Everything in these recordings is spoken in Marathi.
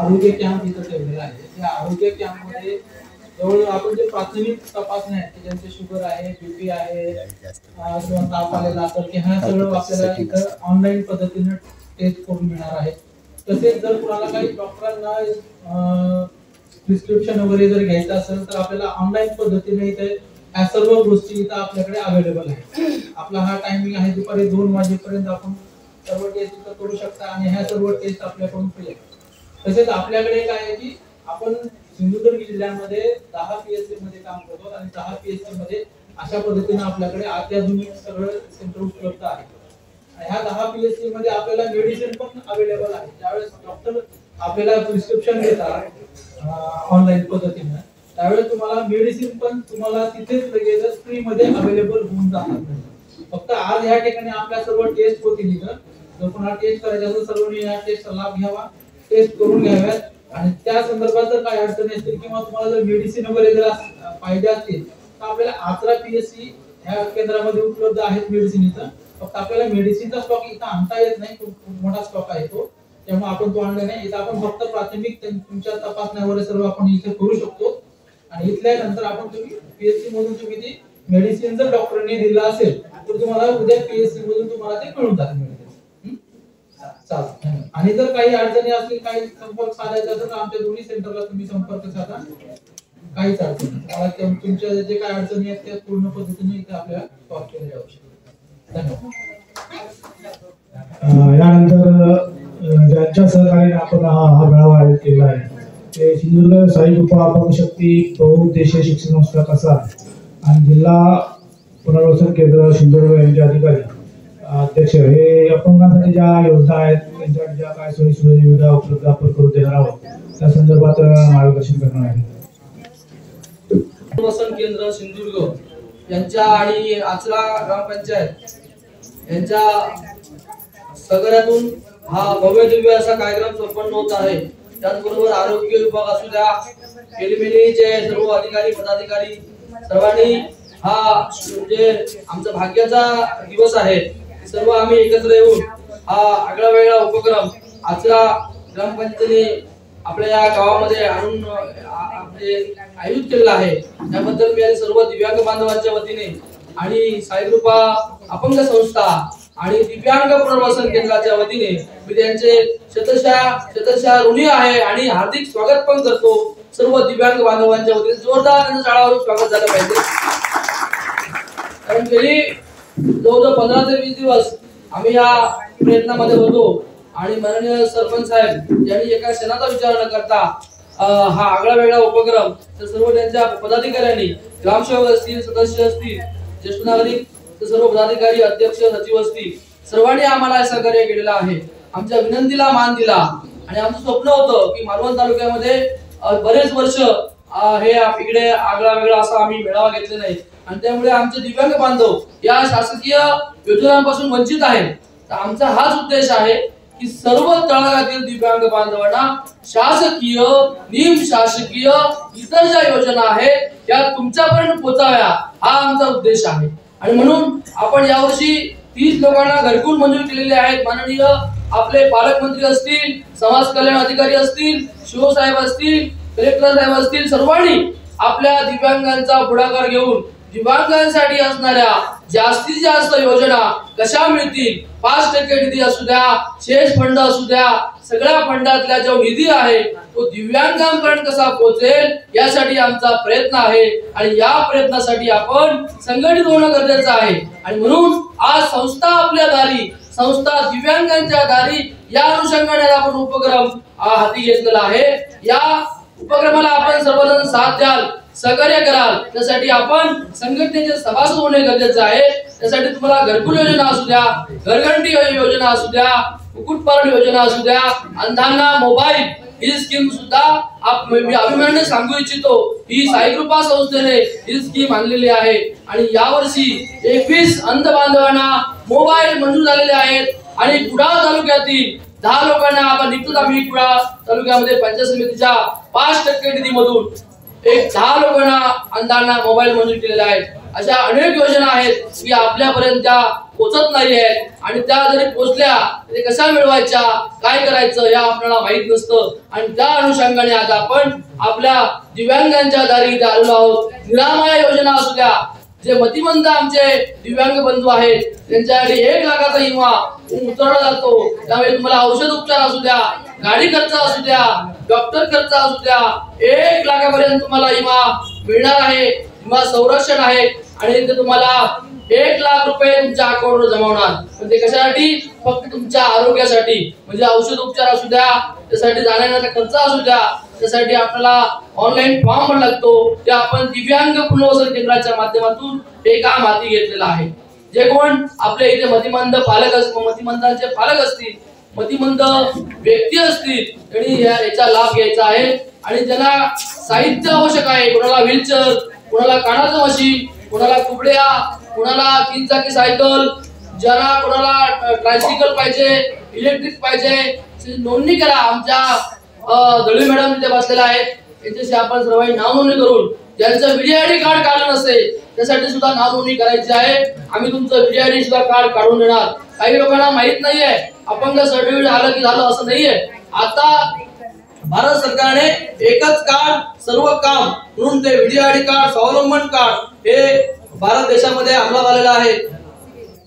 आरोग्य कॅम्प इथं ठेवलेला आहे. त्या आरोग्य कॅम्प मध्ये जवळ आपण जे प्राथमिक तपासण्या आहेत ज्यांचे शुगर आहे, बीपी आहे किंवा ताप आलेला असेल की ह्या सगळं आपल्याला इथं ऑनलाईन पद्धतीने टेस्ट करून मिळणार आहे. तसेच जर कुणाला काही डॉक्टरांना प्रिस्क्रिप्शन वगैरे जर घ्यायचं असेल तर आपल्याला ऑनलाईन पद्धतीने इथे या सर्व गोष्टी इथं आपल्याकडे अवेलेबल आहे. आपला हा टायमिंग आहे दुपारी 2 वाजेपर्यंत आपण सर्व टेस्ट इथं करू शकता आणि ह्या सर्व टेस्ट आपल्याकडून फ्री आहेत. तसेच आपल्याकडे काय आहे की आपण सिंधुदुर्ग जिल्ह्यामध्ये 10 पीएससी मध्ये काम करतो आणि 10 पीएससी मध्ये अशा पद्धतीने आपल्याकडे अत्याधुनिक सगळं सेंटर उपलब्ध आहे. ह्या 10 पीएससी मध्ये आपल्याला मेडिसिन पण अवेलेबल आहे. ज्यावेळेस डॉक्टर आपल्याला प्रिस्क्रिप्शन देतात ऑनलाईन पद्धतीने त्यावेळेस तुम्हाला मेडिसिन पण तुम्हाला तिथेच लगेच फ्री मध्ये अवेलेबल होऊन जातात. फक्त आज ह्या ठिकाणी आपल्या सर्व टेस्ट होतील. इथं जर कोणाला टेस्ट करायचं असेल सर्वांनी या टेस्टचा लाभ घ्यावा, टेस्ट करून घ्याव्यात आणि त्या संदर्भात जर काही अडचणी असतील किंवा तुम्हाला जर मेडिसिन वगैरे जर पाहिजे असतील तर आपल्याला आचरा पीएससी ह्या केंद्रामध्ये उपलब्ध आहेत मेडिसिन. इथं फक्त आपल्याला मेडिसिनचा स्टॉक इथं आणता येत नाही, खूप मोठा स्टॉक आहे तो, त्यामुळे आपण तो आणला नाही. इथं आपण फक्त प्राथमिक तुमच्या तपासण्या वगैरे सर्व आपण इथे करू शकतो आणि इथल्या नंतर आपण तुम्ही पीएससी मधून तुम्ही ती मेडिसिन जर डॉक्टरने दिलं असेल तर तुम्हाला उद्या पीएससी मधून तुम्हाला ते मिळून जाईल. चालेल. आणि जर काही अडचणी असतील, काही संपर्क साधायचा असेल तर आमच्या दोन्ही सेंटरला तुम्ही संपर्क साधा. काहीच अडचण नाही. तुमच्या जे काही अडचणी आहेत त्या पूर्ण पद्धतीने इथे आपल्याला सॉल्व्ह केल्या जाऊ शकतात. धन्यवाद. यानंतर ज्यांच्या सहकार्याने आपण हा मेळावा आयोजित केला आहे ते सिंधुदुर्ग साई कृपा अपंग शक्ती बहुउद्देशीय शिक्षण संस्था कसा आणि जिल्हा पुनर्वसन केंद्र सिंधुदुर्ग यांचे अधिकारी अध्यक्ष हे अपंगांसाठी ज्या योजना आहेत त्यांच्या ज्या काय सोयी सुविधा उपलब्ध आपण करून देणार आहोत त्या संदर्भात मार्गदर्शन करणार आहे. पुनर्वसन केंद्र सिंधुदुर्ग यांच्या आणि आचरा ग्रामपंचायत यांच्या सहकार्यातून हा भव्य दिव्य असा कार्यक्रम संपन्न होत आहे. त्याचबरोबर आरोग्य विभाग असू द्या, केलीमेलीचे सर्व अधिकारी पदाधिकारी सर्वांनी हा म्हणजे आमचा भाग्याचा दिवस आहे. सर्व आम्ही एकत्र येऊन हा आगळा वेगळा उपक्रम आचरा ग्रामपंचायतीने आपल्या या गावामध्ये आणून आपले आयोजित केलेला आहे. त्याबद्दल मी सर्व दिव्यांग बांधवांच्या वतीने आणि साईकृपा अपंग संस्था आणि दिव्यांग पुनर्वसन केंद्राच्या वतीने मी त्यांचे शतशः ऋणी आहे आणि हार्दिक स्वागत पण करतो. सर्व दिव्यांग बांधवांच्या वतीने जोरदार त्यांचं टाळ्यावर स्वागत झालं पाहिजे. कारण गेली जवळजवळ 15 ते 20 दिवस आम्ही या प्रयत्नामध्ये होतो आणि माननीय सरपंच साहेब यांनी एका क्षणाचा विचार न करता हा आगळा वेगळा उपक्रम तर सर्व त्यांच्या पदाधिकाऱ्यांनी, ग्रामसेवक असतील, सदस्य असतील, ज्येष्ठ नागरिक, सर्व पदाधिकारी, अध्यक्ष, सचिव असतील, सर्वांनी आम्हाला सहकार्य केलेलं आहे. आमच्या विनंतीला मान दिला आणि आमचं स्वप्न होतं की मालवण तालुक्यामध्ये बरेच वर्ष हे इकडे आगळा वेगळा असा आम्ही मेळावा घेतले नाही आणि त्यामुळे आमचे दिव्यांग बांधव या शासकीय योजनांपासून वंचित आहेत. तर आमचा हाच उद्देश आहे की सर्व तळागाळातील दिव्यांग बांधवांना शासकीय, निमशासकीय इतर ज्या योजना आहेत त्या तुमच्यापर्यंत पोहोचाव्या हा आमचा उद्देश आहे. आणि म्हणून आपण यावर्षी 30 लोकांना घरकुल मंजूर केलेले आहेत. माननीय आपले पालकमंत्री असतील, समाज कल्याण अधिकारी असतील, शिवसाहेब असतील, कलेक्टर साहेब असतील, सर्वांनी आपल्या दिव्यांगांचा पुढाकार घेऊन दिव्यांगांसाठी असणाऱ्या जास्तीत जास्त योजना कशा मिळतील, 5% निधी असू द्या, शेष फंड असू द्या, सगळ्या फंडातला जो निधी आहे तो दिव्यांगांपर्यंत कसा पोहोचेल यासाठी आमचा प्रयत्न आहे आणि या प्रयत्नासाठी आपण संघटित होणं गरजेचं आहे. आणि म्हणून आज संस्था आपल्या दारी, संस्था दिव्यांगांच्या दारी या अनुषंगाने आपण उपक्रम हाती घेतलेला आहे. या उपक्रमाला आपण सर्वजण साथ द्याल, सहकार्य कराल. त्यासाठी आपण संघटनेचे सभासद होणे गरजेचे आहे. त्यासाठी तुम्हाला घरकुल योजना असू द्या, घरघंटी योजना असू द्या, कुक्कुटपालन योजना असू द्या, अंधांना मोबाईल ही स्कीम सुद्धा मी अभिमानाने सांगू इच्छितो ही साईकृपा संस्थेने ही स्कीम आणलेली आहे. आणि यावर्षी 21 अंध बांधवांना मोबाईल मंजूर झालेले आहेत आणि कुडाळ तालुक्यातील 10 लोकांना आपण निघतो. आम्ही कुडाळ तालुक्यामध्ये पंचायत समितीच्या 5% निधीमधून 10 लोकांना अंधांना मोबाईल मंजूर केलेले आहेत. अशा अनेक योजना आहेत की आपल्यापर्यंत त्या पोहोचत नाही आहेत आणि त्या जरी पोहोचल्या तरी कशा मिळवायच्या, काय करायचं हे आपल्याला माहित नसतं. आणि त्या अनुषंगाने आज आपण आपल्या दिव्यांगांच्या दारी इथे आलेलो आहोत. निरामय योजना असू द्या, जे मतिमंद आमचे दिव्यांग बंधू आहेत त्यांच्यासाठी 1 लाखाचा विमा उतरवला जातो. त्यामुळे तुम्हाला औषध उपचार असू द्या, गाडी खर्च असू द्या, डॉक्टर खर्च असू द्या, 1 लाखापर्यंत तुम्हाला विमा मिळणार आहे. विमा संरक्षण आहे आणि ते तुम्हाला 1 लाख रुपये तुमच्या अकाउंटवर जमा होणार. पण ते कशासाठी? फक्त तुमच्या आरोग्यासाठी. म्हणजे औषध उपचार असू द्या, त्यासाठी जाण्याचा खर्च असू द्या, त्यासाठी आपल्याला ऑनलाईन फॉर्म भरावा लागतो. ते आपण दिव्यांग पुनर्वसन केंद्राच्या माध्यमातून हे काम हाती घेतलेलं आहे. जे कोण आपल्या इथे मतिमंद पालक असतील, मतिमंदांचे पालक असतील, मतिमंद व्यक्ती असतील, त्यांनी याचा लाभ घ्यायचा आहे. आणि ज्यांना साहित्य आवश्यक आहे, कोणाला व्हीलचेअर, कोणाला कानाचं मशीन, कोणाला कुबड्या, कोणाला 3 चाकी सायकल, ज्यांना कोणाला ट्रायसिकल पाहिजे, इलेक्ट्रिक पाहिजे, नोंदणी करा. आमच्या दळवी मॅडम तिथे बसलेल्या आहेत, त्यांच्याशी आपण सर्वांनी नाव नोंदणी करून ज्यांचं VDID कार्ड काढलं नसेल त्यासाठी सुद्धा नाव नोंदणी करायची आहे. आम्ही तुमचं VDID सुद्धा कार्ड काढून देणार. काही लोकांना माहित नाहीये अपंग सर्टिफिकेट आलं की झालं असं नाहीये. आता भारत सरकारने एकच कार्ड सर्व काम म्हणून ते VDID कार्ड, स्वावलंबन कार्ड हे भारत देशामध्ये अंमलात आलेलं आहे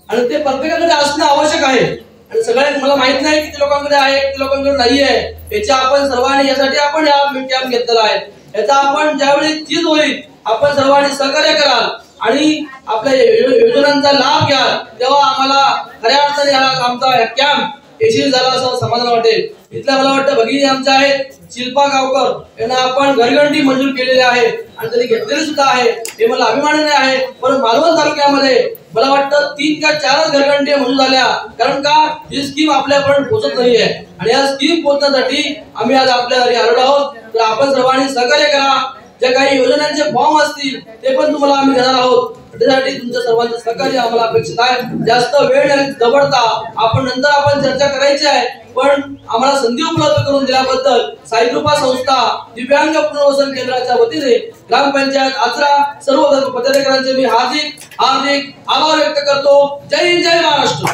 आणि ते प्रत्येकाकडे असणं आवश्यक आहे. आणि सगळ्यांना मला माहित नाही किती लोकांकडे आहे, किती लोकांकडे नाहीये. याच्या आपण सर्वांनी यासाठी आपण हा कॅम्प घेतलेला आहे. याचा आपण ज्यावेळी चीज होईल आपण सर्वांनी सहकार्य कराल आणि आपल्या योजनांचा लाभ घ्याल, तेव्हा आम्हाला खऱ्या अर्थाने आमचा कॅम्प यशस्वी झाला असं समाधान वाटेल. इथल्या मला वाटतं भगिनी आमच्या आहेत शिल्पा गावकर, यांना आपण घरघंटी मंजूर केलेली आहे आणि त्यांनी घेतलेली सुद्धा आहे. हे मला अभिमानाने आहे. पण मालवण तालुक्यामध्ये मला वाटतं 3 का 4 घरघंटी मंजूर झाल्या. कारण का? ही स्कीम आपल्यापर्यंत पोहोचत नाहीये आणि या स्कीम पोहोचण्यासाठी आम्ही आज आपल्या घरी आलेलो आहोत. तर आपण सर्वांनी सहकार्य करा. जे काही योजनांचे फॉर्म असतील ते पण तुम्हाला आम्ही देणार आहोत. त्यासाठी तुमच्या सर्वांचं सहकार्य आम्हाला अपेक्षित आहे. जास्त वेळ न दबडता आपण नंतर चर्चा करायची आहे, पण आम्हाला संधी उपलब्ध करून दिल्याबद्दल साईकृपा संस्था दिव्यांग पुनर्वसन केंद्राच्या वतीने ग्रामपंचायत आचरा सर्व पदाधिकाऱ्यांचे मी हार्दिक आभार व्यक्त करतो. जय हिंद, जय महाराष्ट्र.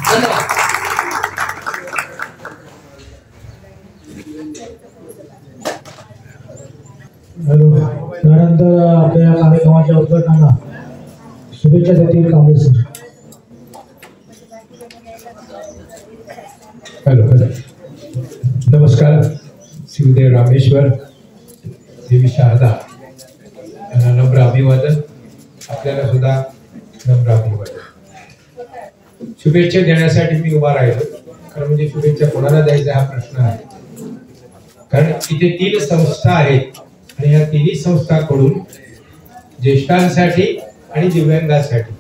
धन्यवाद. त्यानंतर आपल्या कार्यक्रमाच्या उद्घाटनाला शुभेच्छा देतील कांबळे सर. हॅलो. नमस्कार. शिवदेव रामेश्वर, देवी शारदा यांना नम्र अभिवादन. आपल्याला सुद्धा नम्र अभिवादन. शुभेच्छा देण्यासाठी मी उभा राहिलो. कारण म्हणजे शुभेच्छा कोणाला द्यायचा हा प्रश्न आहे. कारण इथे 3 संस्था आहेत आणि या 3 संस्थांकडून ज्येष्ठांसाठी आणि दिव्यांगांसाठी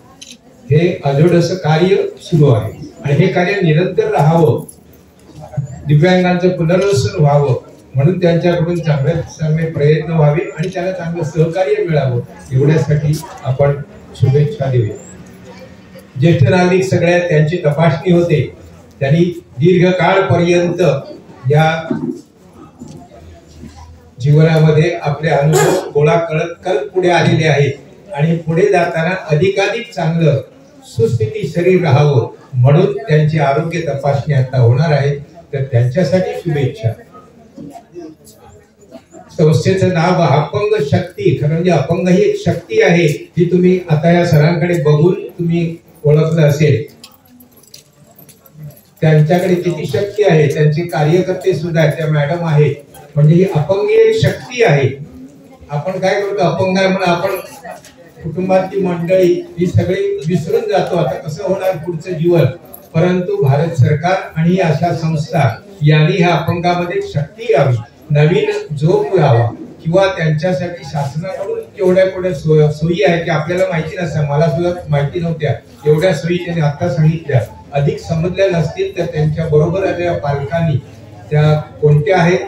हे अजोड असं कार्य सुरू आहे आणि हे कार्य निरंतर राहावं, दिव्यांगांचं पुनर्वसन व्हावं म्हणून त्यांच्याकडून चांगले प्रयत्न व्हावे आणि त्याला चांगलं सहकार्य मिळावं एवढ्यासाठी आपण शुभेच्छा देऊया. ज्येष्ठ नागरिक सगळ्या त्यांची तपासणी होते. त्यांनी दीर्घकाळपर्यंत या जीवनामध्ये आपले अनुभव गोळा करत पुढे आलेले आहेत आणि पुढे जाताना अधिकाधिक चांगलं सुस्थिती शरीर राहावं म्हणून त्यांची आरोग्य तपासणी आता होणार आहे. तर त्यांच्यासाठी शुभेच्छा. संस्थेचं नाव अपंग शक्ती. खरं म्हणजे अपंग ही एक शक्ती आहे जी तुम्ही आता या सरांकडे बघून तुम्ही ओळखलं असेल. त्यांच्याकडे किती शक्ती आहे. त्यांचे कार्यकर्ते सुद्धा त्या मॅडम आहेत. म्हणजे ही अपंग एक शक्ती आहे. आपण काय करतो अपंग म्हणून आपण कुटुंबातली मंडळी ही सगळी विसरून जातो. आता कसं होणार पुढचं जीवन. परंतु भारत सरकार आणि अशा संस्था यांनी ह्या अपंगामध्ये शक्ती यावी, नवीन जोप यावा किंवा त्यांच्यासाठी शासनाकडून एवढ्या सोयी आहेत की आपल्याला माहिती नसत्या. मला सुद्धा माहिती नव्हत्या. एवढ्या सोयी त्यांनी आता सांगितल्या. अधिक समजल्या नसतील तर त्यांच्या बरोबर आलेल्या पालकांनी त्या कोणत्या आहेत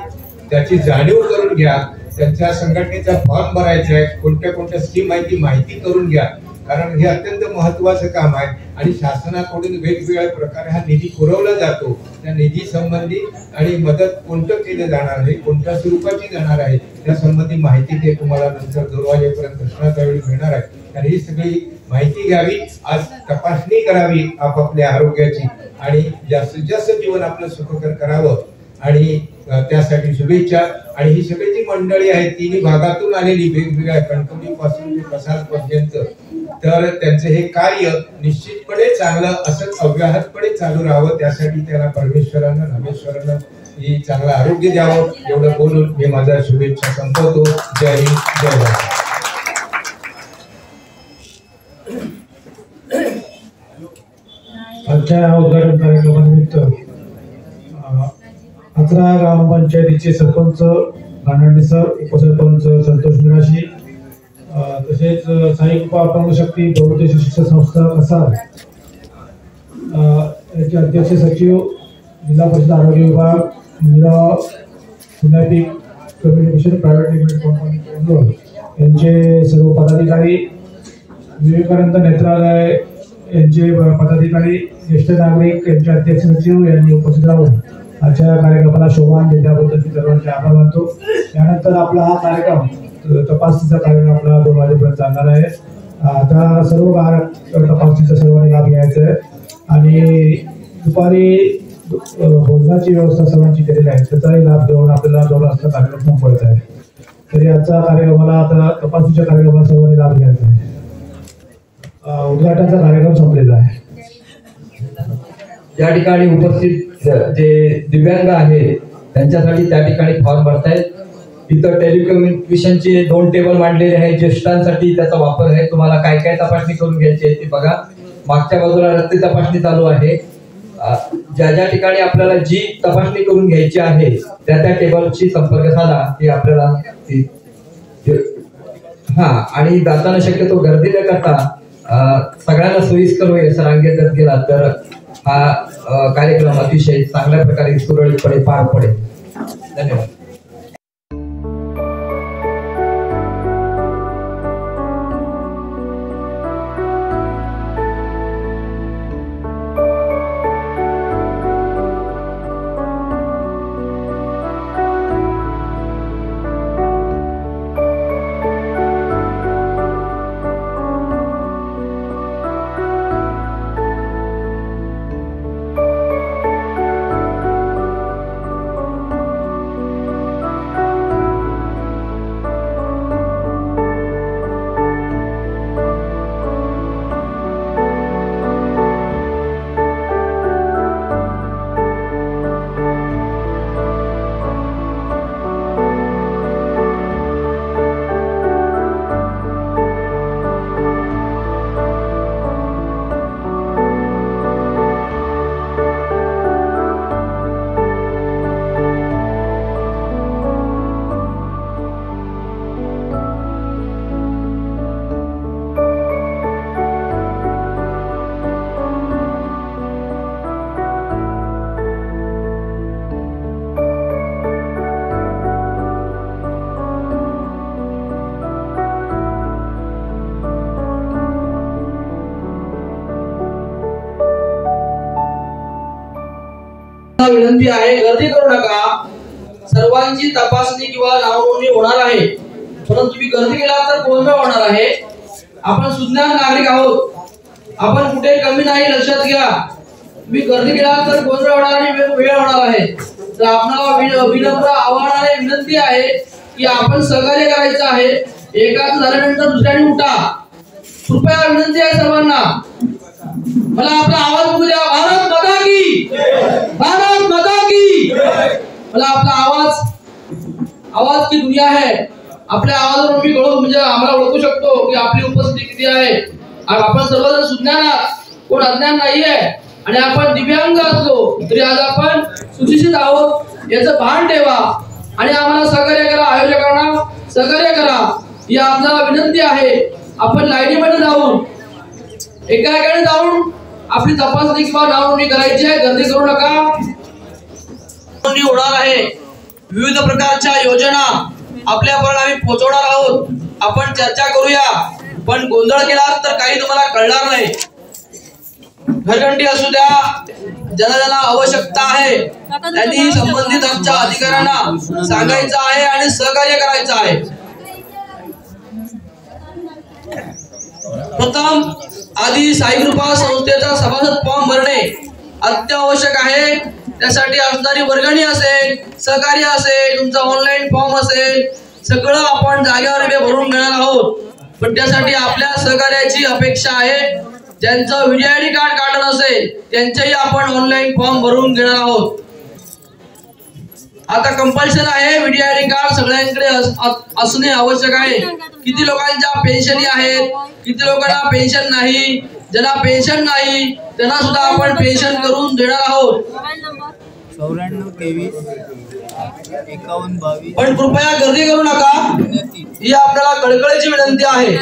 त्याची जाणीव करून घ्या. त्यांच्या संघटनेचा फॉर्म भरायचा आहे. कोणत्या स्कीम माहिती करून घ्या. कारण हे अत्यंत महत्वाचं काम आहे आणि शासनाकडून वेगवेगळ्या प्रकारे हा निधी पुरवला जातो. त्या निधी संबंधी आणि मदत कोणतं केलं जाणार आहे, कोणत्या स्वरूपाची जाणार आहे त्या संबंधी माहिती ते तुम्हाला नंतर 2 वाजेपर्यंत प्रश्नाच्या वेळी मिळणार आहे. तर ही सगळी माहिती घ्यावी, आज तपासणी करावी आपापल्या आरोग्याची आणि जास्तीत जास्त जीवन आपलं सुखकर करावं. आणि त्यासाठी शुभेच्छा. आणि ही सगळी जी मंडळी आहेत तिन्ही भागातून आलेली, वेगवेगळ्या कणकवलीपासून ते कसालपर्यंत, तर त्यांचं हे कार्य निश्चितपणे चांगलं असंच अव्याहतपणे चालू राहावं. त्यासाठी त्यांना परमेश्वरानं रामेश्वरानं ही चांगलं आरोग्य द्यावं. एवढं बोलून मी माझ्या शुभेच्छा संपवतो. जय हिंद, जय भारत. आजच्या उद्घाटन कार्यक्रमानिमित्त अकरा ग्रामपंचायतीचे सरपंच गानंडे सर, उपसरपंच संतोष मिराशी, तसेच साई कृपा अपंग शक्ती बहुउद्देशीय शिक्षण संस्था कसाल याचे अध्यक्ष सचिव, जिल्हा परिषद आरोग्य विभाग, Nirav cinematic communication private limited company Bangalore यांचे सर्व पदाधिकारी, विवेकानंद नेत्रालय यांचे पदाधिकारी, ज्येष्ठ नागरिक यांचे अध्यक्ष सचिव यांनी उपस्थित राहून आजच्या कार्यक्रमाला शोभा दिल्याबद्दल मी सर्वांचे आभार मानतो. त्यानंतर आपला हा कार्यक्रम तपासणीचा कार्यक्रम आपला 2 वाजेपर्यंत चालणार आहे. आता सर्व तपासणीचा सर्वांनी लाभ घ्यायचा आहे आणि दुपारी भोजनाची व्यवस्था सर्वांची केलेली आहे, त्याचाही लाभ देऊन आपल्याला 2 वाजता कार्यक्रम संपवायचा आहे. तरी आजचा कार्यक्रमाला आता तपासणीच्या कार्यक्रमाला सर्वांनी लाभ घ्यायचा आहे. उद्घाटनाचा कार्यक्रम संपलेला आहे. या ठिकाणी उपस्थित जे दिव्यांग आहेत त्यांच्यासाठी त्या ठिकाणी फॉर्म भरतायत. इथं टेलिकम्युनिकेशनचे 2 टेबल मांडलेले आहेत. ज्येष्ठांसाठी त्याचा वापर आहे. तुम्हाला काय काय तपासणी करून घ्यायची आहे ते बघा. मागच्या बाजूला रस्ते तपासणी चालू आहे. ज्या ज्या ठिकाणी आपल्याला जी तपासणी करून घ्यायची आहे त्या टेबलशी संपर्क साधा की आपल्याला आणि जाताना शक्यतो गर्दी न करता सगळ्यांना सोयीस्कर होईल सरांगे जर गेला तर हा कार्यक्रम अतिशय चांगल्या प्रकारे सुरळीतपणे पार पडेल. धन्यवाद. विनंती आहे, गर्दी करू नका. सर्वांची तपासणी किंवा नावनोंदणी होणार आहे, परंतु तुम्ही गर्दी केला तर गोंधळ होणार आहे. आपण सुज्ञान नागरिक आहोत, आपण कुठे कमी नाही, लक्षात घ्या. तुम्ही गर्दी केला तर गोंधळ होणार आणि वेळ होणार आहे. तर आपल्याला विनम्र आव्हानाने विनंती आहे की आपण सहकार्य करायचं आहे. एकाच झाल्यानंतर दुसऱ्याने उठा. कृपया विनंती आहे सर्वांना. मला आपला आवाज बघू द्या. भारत माता की, भारत माता की. मला आपला आवाज की दुनिया है. आपल्या आवाजावरून मी म्हणजे आम्हाला ओळखू शकतो की आपली उपस्थिती किती आहे. आपण सर्वजण सुज्ञान आहात, कोण अज्ञान नाहीये. आणि आपण दिव्यांग असलो तरी आज आपण सुशिक्षित आहोत याचं भान ठेवा आणि आम्हाला सहकार्य करा. आयोजकांना सहकार्य करा ही आपल्याला विनंती आहे. आपण लाईनीमध्ये जाऊन एकाएकाने जाऊन आपली तपासणी किंवा नावनोंदणी करायची आहे. गर्दी करू नका. नोंदणी होणार आहे. विविध प्रकारच्या योजना आपल्यापर्यंत आम्ही पोहोचवणार आहोत. आपण चर्चा करूया, पण गोंधळ केला तर काही तुम्हाला कळणार नाही. घरघंटी असू द्या, ज्याला आवश्यकता आहे त्यांनी संबंधित आमच्या अधिकाऱ्यांना सांगायचं आहे आणि सहकार्य करायचं आहे. प्रथम आधी साई कृपा संस्थेचा सभासद फॉर्म भरणे अत्यावश्यक आहे. त्यासाठी असणारी वर्गणी असेल, सहकार्य असेल, तुमचा ऑनलाईन फॉर्म असेल, सगळं आपण जागेवर भरून घेणार आहोत. पण त्यासाठी आपल्या सहकार्याची अपेक्षा आहे. ज्यांचं VDID कार्ड काढलं नसेल त्यांचेही आपण ऑनलाईन फॉर्म भरून घेणार आहोत. आता कंपल्शन आहे VDID कार्ड सगळ्यांकडे असणे आवश्यक आहे. किती लोकांच्या पेन्शनी आहेत, किती लोकांना पेन्शन नाही. ज्यांना पेन्शन नाही त्यांना सुद्धा आपण पेन्शन करून देणार आहोत. 9423 5122. पण कृपया गर्दी करू नका, ही आपल्याला कळकळीची विनंती आहे.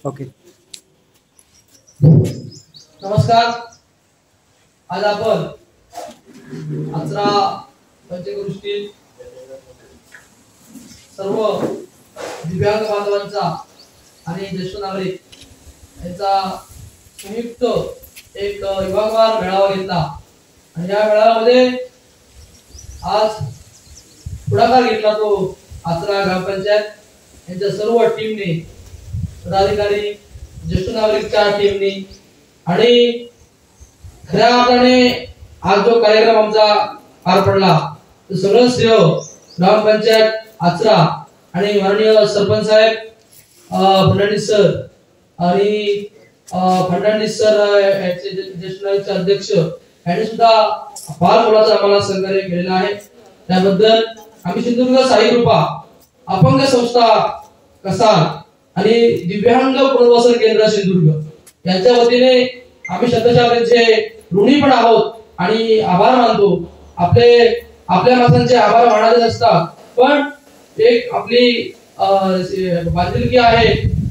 ओके. नमस्कार. आज आपण आचरा पंचक्रोशीतील सर्व दिव्यांग बांधवांचा आणि ज्येष्ठ नागरिक यांचा संयुक्त एक विभागवार मेळावा घेतला. आणि या मेळाव्यामध्ये आज पुढाकार घेतला तो आचरा ग्रामपंचायत यांच्या सर्व टीमने, पदाधिकारी, ज्येष्ठ नागरिकच्या टीमनी. आणि खऱ्या अर्थाने आज जो कार्यक्रम आमचा पार पडला तो सगळं श्रेय ग्रामपंचायत आचरा आणि माननीय सरपंच साहेब फडणवीस सर आणि फडणवीस सर यांचे ज्येष्ठ नागरिकचे अध्यक्ष यांनी सुद्धा फार मोलाचं आम्हाला सहकार्य केलेलं आहे. त्याबद्दल आम्ही सिंधुदुर्ग साई कृपा अपंग संस्था कसाल आणि दिव्यांग पुनर्वसन केंद्र सिंधुदुर्ग यांच्या वतीने आम्ही शतशः त्यांचे ऋणी पण आहोत आणि आभार मानतो. आपल्या माणसांचे आभार मानायचे असतात, पण एक आपली बांधिलकी आहे,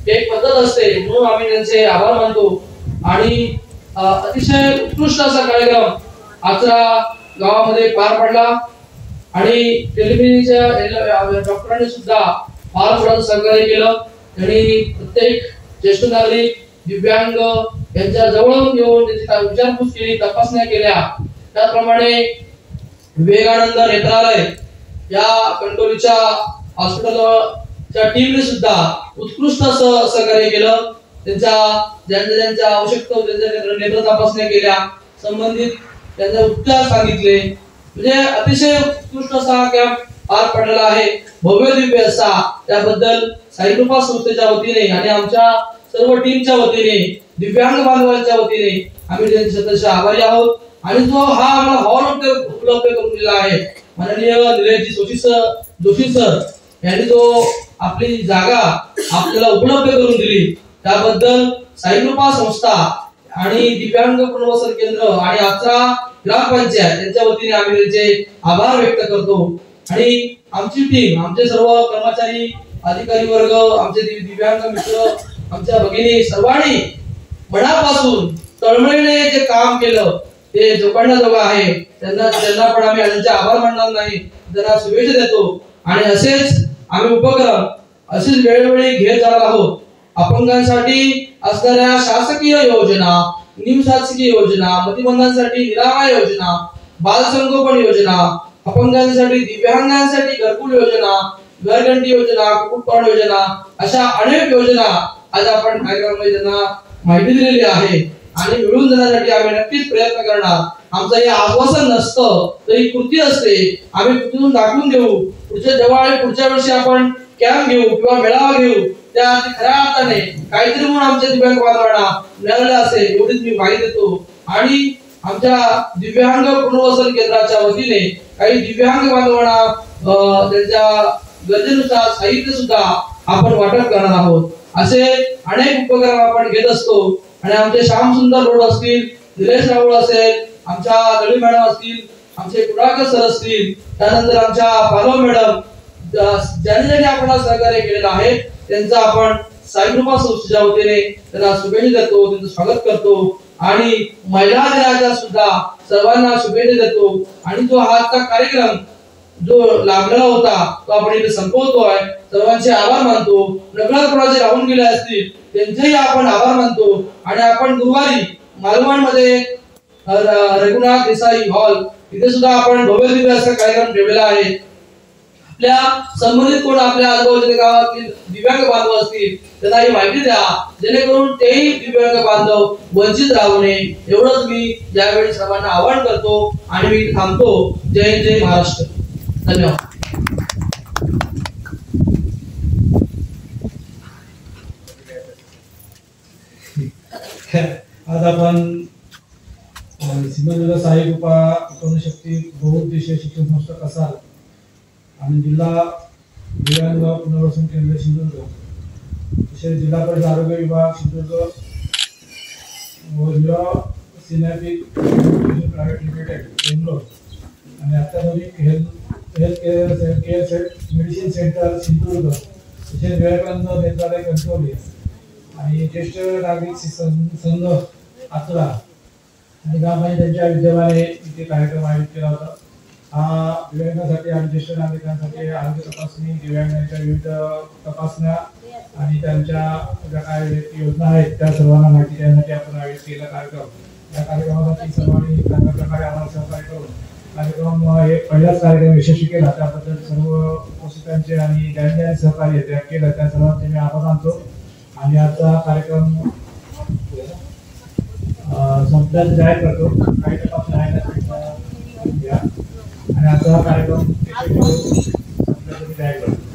एक पद्धत असते, म्हणून आम्ही त्यांचे आभार मानतो. आणि अतिशय उत्कृष्ट असा कार्यक्रम आचरा गावामध्ये पार पडला. आणि टेलिव्हिजनच्या डॉक्टरांनी सुद्धा फार मोठं सहकार्य केलं. त्यांनी प्रत्येक ज्येष्ठ नागरिक, दिव्यांग यांच्या जवळून येऊन त्यांची विचारपूस केली, तपासण्या केल्या. त्याचप्रमाणे विवेकानंद नेत्रालय या कंटोलीच्या हॉस्पिटलच्या टीमने सुद्धा उत्कृष्ट असं सहकार्य केलं. ज्यांच्या आवश्यकता त्यांच्या नेत्र तपासण्या केल्या, संबंधित त्यांचे उपचार सांगितले. म्हणजे अतिशय उत्कृष्ट असा कॅम्प पार पडलेला आहे, भव्य दिव्य असा. त्याबद्दल साई कृपा संस्थेच्या वतीने आणि आमच्या सर्व टीमच्या वतीने, दिव्यांग बांधवांच्या वतीने आम्ही त्यांचे शतशः आभारी आहोत. आणि जो हा आम्हाला हॉल उपलब्ध करून दिला आहे माननीय निलेशजी जोशी सर यांनी जो आपली जागा आपल्याला उपलब्ध करून दिली, त्याबद्दल साई कृपा संस्था आणि दिव्यांग पुनर्वसन केंद्र आणि आचरा ग्रामपंचायत यांच्या वतीने आम्ही त्यांचे आभार व्यक्त करतो. आणि आमची टीम, आमचे सर्व कर्मचारी, अधिकारी वर्ग, आमचे दिव्यांग मित्र, आमच्या भगिनी सर्वांनी मनापासून तळमळीने जे काम केलं ते जोपासण्याजोगं आहे. त्यांना पण आम्ही त्यांचे आभार मानणार नाही, त्यांना शुभेच्छा देतो. आणि असेच आम्ही उपक्रम असेच वेळोवेळी घेत जाणार आहोत. अपंगांसाठी असणाऱ्या शासकीय योजना, निमशासकीय योजना, मतिमंदांसाठी निरामय योजना, बालसंगोपन योजना, अपंगांसाठी, दिव्यांगांसाठी घरकुल योजना, घरघंटी योजना, कुक्कुटपालन योजना, अशा अनेक योजना आज आपण कार्यक्रमामध्ये त्यांना माहिती दिलेली आहे. आणि मिळवून देण्यासाठी आम्ही नक्कीच प्रयत्न करणार. आमचं हे आश्वासन नसतं तर ही कृती असते, आम्ही कृतीतून दाखवून देऊ. पुढच्या वर्षी आपण कॅम्प घेऊ किंवा मेळावा घेऊ, त्या खऱ्या अर्थाने काहीतरी म्हणून आमच्या दिव्यांग बांधवांना मिळालेलं असेल एवढीच मी माहिती देतो। आणि आमच्या दिव्यांग पुनर्वसन केंद्राच्या वतीने काही दिव्यांग बांधवांना त्यांच्या गरजेनुसार साहित्य सुद्धा आपण वाटप करणार आहोत। असे अनेक उपक्रम आपण घेत असतो आणि आमचे श्यामसुंदर रोड असतील, निलेश राहुल असेल, आमच्या दळवी मॅडम असतील, आमचे कुडाळकर सर असतील, त्यानंतर आमच्या पालव मॅडम, ज्यांनी आपल्याला सहकार्य केलेलं आहे त्यांचा आपण साईकृपा संस्थेच्या वतीने त्यांना शुभेच्छा देतो, त्यांचं स्वागत करतो आणि महिला दिनाच्या सुद्धा सर्वांना शुभेच्छा देतो। आणि जो आजचा कार्यक्रम जो लागलेला होता तो आपण इथे संपवतोय। सर्वांचे आभार मानतो। नकळत कोणाचे राहून गेले असतील त्यांचेही आपण आभार मानतो आणि आपण गुरुवारी मालवण मध्ये रघुनाथ देसाई हॉल इथे सुद्धा आपण भव्य दिव्य असा कार्यक्रम ठेवलेला आहे। आपल्या संबंधित कोण आपल्या आजूबाजूच्या गावातील दिव्यांग बांधव असतील त्यांना ही माहिती द्या, जेणेकरून तेही दिव्यांग बांधव वंचित राहू नये एवढंच मी यावेळी सर्वांना आवाहन करतो आणि मी थांबतो। जय जय महाराष्ट्र। धन्यवाद। आज आपण सिंधुदुर्ग साई कृपा शक्ती बहुउद्देशीय शिक्षण संस्था कसाल आणि जिल्हा दिव्यांग पुनर्वसन केंद्र सिंधुदुर्ग, तसेच जिल्हा परिषद आरोग्य विभाग सिंधुदुर्ग व सिनेटिक प्रायव्हेट लिमिटेड बेंगलोर आणि अत्याधुनिक health care medicine centre Sindhudurg, तसेच विवेकानंद नेत्रालय कणकवली आणि ज्येष्ठ नागरिक संघ आचरा आणि ग्रामपंचायतीच्या विद्यमाने इथे कार्यक्रम आयोजित केला होता। हा दिव्यांगांसाठी आणि ज्येष्ठ नागरिकांसाठी आरोग्य तपासणी, दिव्यांगांच्या विविध तपासण्या आणि त्यांच्या ज्या काय योजना आहेत त्या सर्वांना माहिती देण्यासाठी आपण आयोजित केला कार्यक्रम। या कार्यक्रमासाठी सर्वांनी चांगल्या प्रकारे आम्हाला सहकार्य करून कार्यक्रम हे पहिलाच कार्यक्रम यशस्वी केला त्याबद्दल सर्व उपस्थितांचे आणि ज्यांनी सहकार्य त्या केलं त्या सर्वांचे मी आभार मानतो। आणि आजचा कार्यक्रम संपल्यास जाहीर करतो। काही तपासण्या आहेत आणि आजचा कार्यक्रम संपल्यास जाहीर करतो।